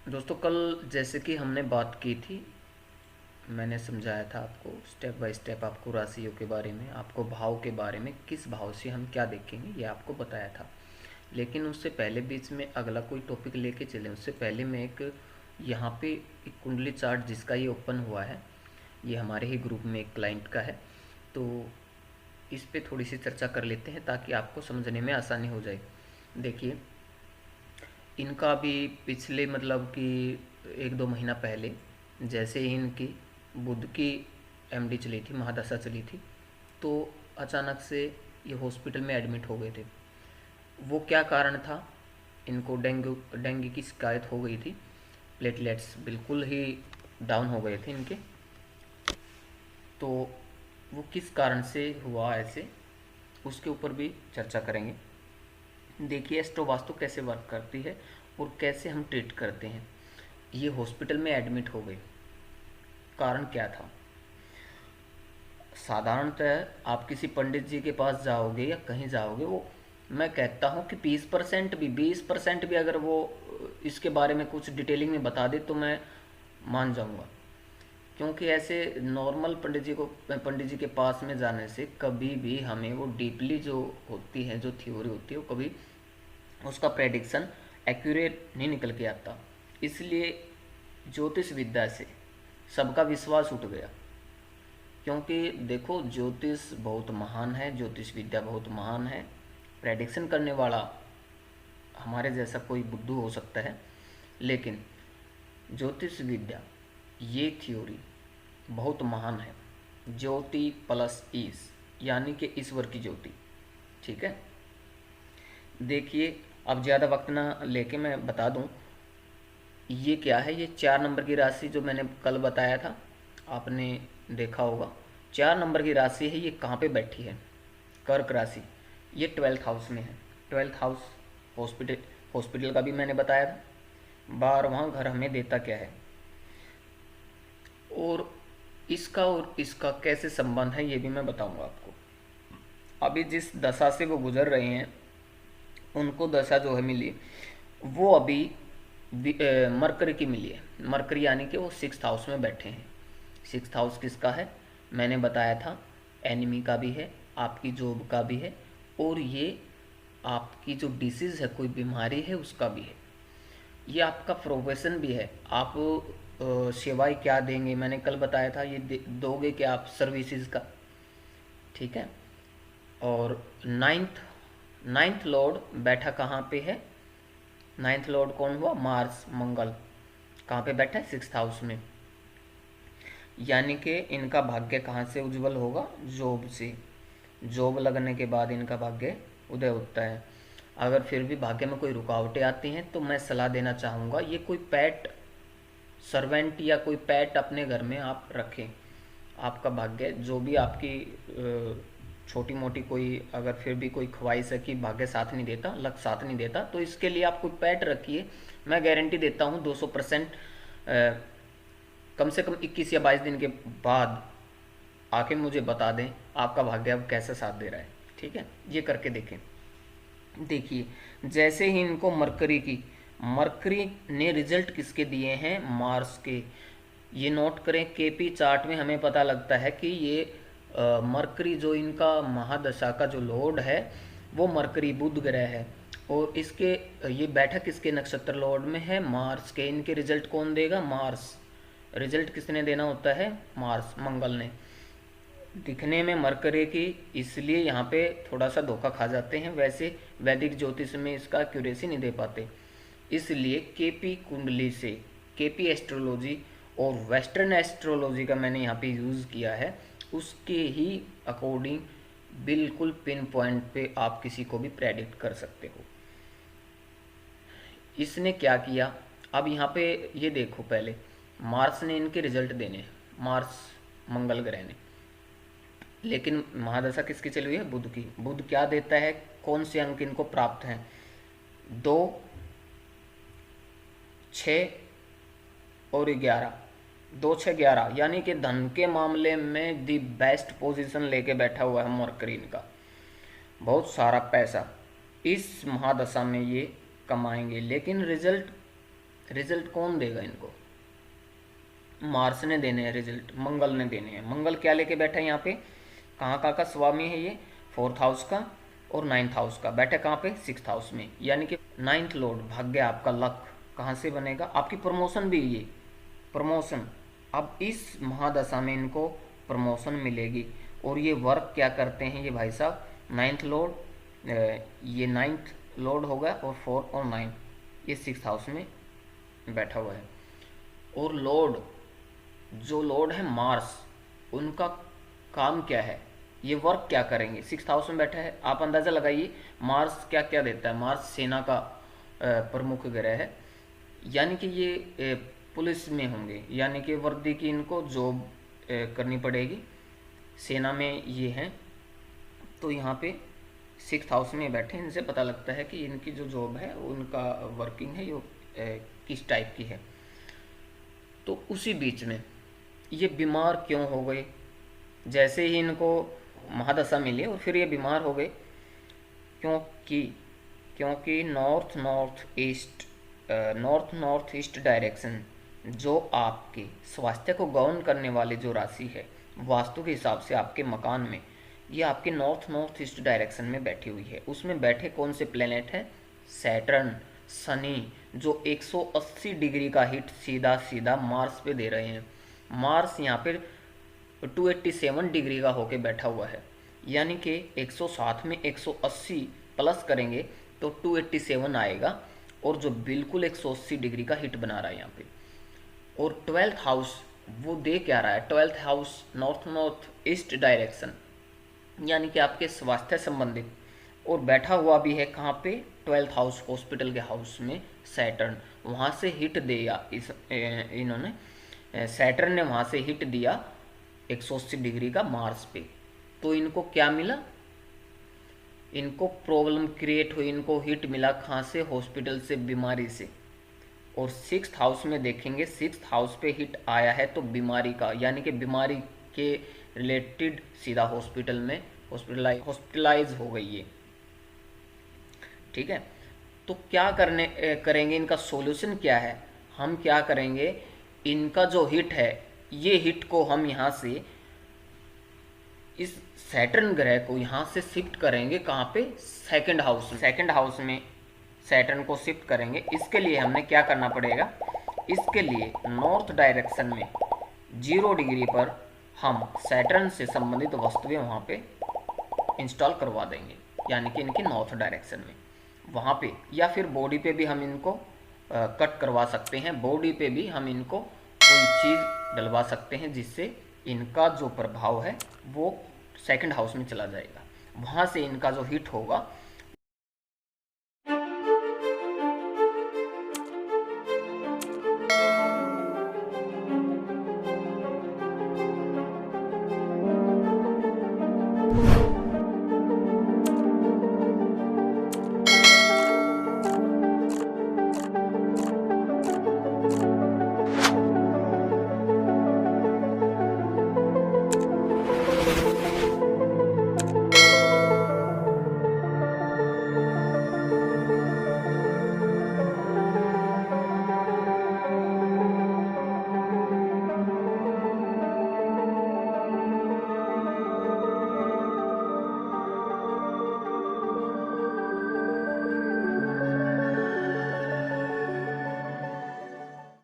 दोस्तों, कल जैसे कि हमने बात की थी, मैंने समझाया था आपको स्टेप बाय स्टेप, आपको राशियों के बारे में, आपको भाव के बारे में, किस भाव से हम क्या देखेंगे ये आपको बताया था। लेकिन उससे पहले बीच में अगला कोई टॉपिक लेके चले, उससे पहले मैं एक यहाँ पे एक कुंडली चार्ट जिसका ये ओपन हुआ है, ये हमारे ही ग्रुप में एक क्लाइंट का है, तो इस पे थोड़ी सी चर्चा कर लेते हैं ताकि आपको समझने में आसानी हो जाए। देखिए, इनका भी पिछले मतलब कि 1-2 महीना पहले जैसे ही इनकी बुध की एमडी चली थी, महादशा चली थी, तो अचानक से ये हॉस्पिटल में एडमिट हो गए थे। वो क्या कारण था? इनको डेंगू की शिकायत हो गई थी, प्लेटलेट्स बिल्कुल ही डाउन हो गए थे इनके। तो वो किस कारण से हुआ ऐसे, उसके ऊपर भी चर्चा करेंगे। देखिए, एस्ट्रो वास्तु कैसे वर्क करती है और कैसे हम ट्रीट करते हैं। ये हॉस्पिटल में एडमिट हो गए, कारण क्या था? साधारणतः आप किसी पंडित जी के पास जाओगे या कहीं जाओगे, वो मैं कहता हूँ कि 20% भी 20% भी अगर वो इसके बारे में कुछ डिटेलिंग में बता दे तो मैं मान जाऊँगा। क्योंकि ऐसे नॉर्मल पंडित जी के पास में जाने से कभी भी हमें वो डीपली जो होती है, जो थ्योरी होती है, वो कभी उसका प्रेडिक्शन एक्यूरेट नहीं निकल के आता। इसलिए ज्योतिष विद्या से सबका विश्वास उठ गया। क्योंकि देखो, ज्योतिष बहुत महान है, ज्योतिष विद्या बहुत महान है। प्रेडिक्शन करने वाला हमारे जैसा कोई बुद्धू हो सकता है, लेकिन ज्योतिष विद्या, ये थ्योरी बहुत महान है। ज्योति प्लस ईश, यानी कि ईश्वर की ज्योति। ठीक है। देखिए, अब ज़्यादा वक्त ना लेके मैं बता दूं, ये क्या है। ये 4 नंबर की राशि जो मैंने कल बताया था, आपने देखा होगा। 4 नंबर की राशि है, ये कहाँ पे बैठी है? कर्क राशि। ये 12th हाउस में है। 12th हाउस हॉस्पिटल, हॉस्पिटल का भी मैंने बताया था। 12वां घर हमें देता क्या है, और इसका कैसे संबंध है ये भी मैं बताऊंगा आपको। अभी जिस दशा से वो गुजर रहे हैं, उनको दशा जो है मिली, वो अभी मरकरी की मिली है। मरकरी यानी कि वो 6th हाउस में बैठे हैं। 6th हाउस किसका है? मैंने बताया था, एनिमी का भी है, आपकी जॉब का भी है, और ये आपकी जो डिसीज़ है, कोई बीमारी है, उसका भी है। ये आपका प्रोफेशन भी है। आप सेवाएं क्या देंगे, मैंने कल बताया था। ये दोगे क्या आप सर्विसेज का? ठीक है। और नाइन्थ नाइन्थ लॉर्ड बैठा कहाँ पे है? नाइन्थ लॉर्ड कौन हुआ? मार्स, मंगल। कहाँ पे बैठा है? 6th हाउस में। यानी कि इनका भाग्य कहाँ से उज्जवल होगा? जॉब से। जॉब लगने के बाद इनका भाग्य उदय होता है। अगर फिर भी भाग्य में कोई रुकावटें आती हैं तो मैं सलाह देना चाहूँगा, ये कोई पेट सर्वेंट या कोई पेट अपने घर में आप रखें। आपका भाग्य जो भी आपकी छोटी मोटी कोई अगर फिर भी कोई ख्वाहिश है कि भाग्य साथ नहीं देता, लक साथ नहीं देता, तो इसके लिए आप कोई पेट रखिए। मैं गारंटी देता हूँ 200%, कम से कम 21 या 22 दिन के बाद आके मुझे बता दें आपका भाग्य अब कैसा साथ दे रहा है। ठीक है, ये करके देखें। देखिए, जैसे ही इनको मरकरी ने रिजल्ट किसके दिए हैं? मार्स के। ये नोट करें, केपी चार्ट में हमें पता लगता है कि ये मरकरी जो इनका महादशा का जो लॉर्ड है, वो मरकरी बुध ग्रह है। और इसके ये बैठक किसके नक्षत्र लॉर्ड में है? मार्स के। इनके रिजल्ट कौन देगा? मार्स। रिजल्ट किसने देना होता है? मार्स, मंगल ने। दिखने में मरकरी की, इसलिए यहाँ पे थोड़ा सा धोखा खा जाते हैं। वैसे वैदिक ज्योतिष में इसका एक्यूरेसी नहीं दे पाते। इसलिए केपी कुंडली से, केपी एस्ट्रोलॉजी और वेस्टर्न एस्ट्रोलॉजी का मैंने यहाँ पे यूज़ किया है, उसके ही अकॉर्डिंग बिल्कुल पिन पॉइंट पे आप किसी को भी प्रेडिक्ट कर सकते हो। इसने क्या किया? अब यहाँ पे ये देखो, पहले मार्स ने इनके रिजल्ट देने, मार्स मंगल ग्रह ने। लेकिन महादशा किसकी चली हुई है? बुध की। बुध क्या देता है? कौन से अंक इनको प्राप्त हैं? 2, 6 और 11। 2, 6, 11, यानी कि धन के मामले में दी बेस्ट पोजीशन लेके बैठा हुआ है मरकरी इनका। बहुत सारा पैसा इस महादशा में ये कमाएंगे। लेकिन रिजल्ट रिजल्ट कौन देगा इनको? मार्स ने देने हैं रिजल्ट, मंगल ने देने हैं। मंगल क्या लेके बैठा है यहाँ पे, कहाँ का स्वामी है ये, 4th हाउस का और 9th हाउस का, बैठे कहाँ पे, 6th हाउस में। यानी कि 9th लॉर्ड, भाग्य आपका, लक कहाँ से बनेगा, आपकी प्रमोशन भी, ये प्रमोशन। अब इस महादशा में इनको प्रमोशन मिलेगी। और ये वर्क क्या करते हैं ये भाई साहब, 9th लॉर्ड, ये 9th लॉर्ड होगा और 4 और 9 ये 6th हाउस में बैठा हुआ है। और लॉर्ड, जो लॉर्ड है मार्स, उनका काम क्या है, ये वर्क क्या करेंगे, 6th हाउस में बैठा है। आप अंदाज़ा लगाइए मार्स क्या क्या देता है। मार्स सेना का प्रमुख ग्रह है, यानी कि ये पुलिस में होंगे, यानी कि वर्दी की इनको जॉब करनी पड़ेगी, सेना में ये हैं। तो यहाँ पे 6th हाउस में बैठे, इनसे पता लगता है कि इनकी जो जॉब है, उनका वर्किंग है, ये किस टाइप की है। तो उसी बीच में ये बीमार क्यों हो गए, जैसे ही इनको महादशा मिली और फिर ये बीमार हो गए, क्योंकि नॉर्थ ईस्ट डायरेक्शन, जो आपके स्वास्थ्य को गवर्न करने वाली जो राशि है वास्तु के हिसाब से आपके मकान में, ये आपके नॉर्थ ईस्ट डायरेक्शन में बैठी हुई है। उसमें बैठे कौन से प्लेनेट हैं, सैटर्न, शनि, जो 180 डिग्री का हिट सीधा सीधा मार्स पे दे रहे हैं। मार्स यहाँ पे 287 डिग्री का होके बैठा हुआ है, यानी कि 160 में 180 प्लस करेंगे तो 287 आएगा, और जो बिल्कुल 180 डिग्री का हिट बना रहा है यहाँ पे। और 12th हाउस वो दे क्या रहा है, 12th house north east direction, यानी कि आपके स्वास्थ्य संबंधित, और बैठा हुआ भी है कहाँ पे, 12th हाउस हॉस्पिटल के हाउस में सैटर्न, वहाँ से हिट दिया इन्होंने, सैटर्न ने वहाँ से हिट दिया 180 डिग्री का मार्स पे। तो इनको क्या मिला, इनको प्रॉब्लम क्रिएट हुई, इनको हिट मिला कहाँ से, हॉस्पिटल से, बीमारी से। और 6th हाउस में देखेंगे, 6th हाउस पे हिट आया है तो बीमारी का, यानी कि बीमारी के रिलेटेड सीधा हॉस्पिटल में हॉस्पिटलाइज हो गई है। ठीक है, तो क्या करेंगे, इनका सॉल्यूशन क्या है, हम क्या करेंगे, इनका जो हिट है, ये हिट को हम यहाँ से, इस सैटर्न ग्रह को यहाँ से शिफ्ट करेंगे कहाँ पे, 2nd हाउस में। 2nd हाउस में सैटर्न को शिफ्ट करेंगे। इसके लिए हमने क्या करना पड़ेगा, इसके लिए नॉर्थ डायरेक्शन में 0 डिग्री पर हम सैटर्न से संबंधित वस्तुएं वहाँ पे इंस्टॉल करवा देंगे, यानी कि इनकी नॉर्थ डायरेक्शन में वहाँ पे, या फिर बॉडी पे भी हम इनको कट करवा सकते हैं, बॉडी पे भी हम इनको कोई चीज़ डलवा सकते हैं, जिससे इनका जो प्रभाव है वो 2nd हाउस में चला जाएगा। वहाँ से इनका जो हिट होगा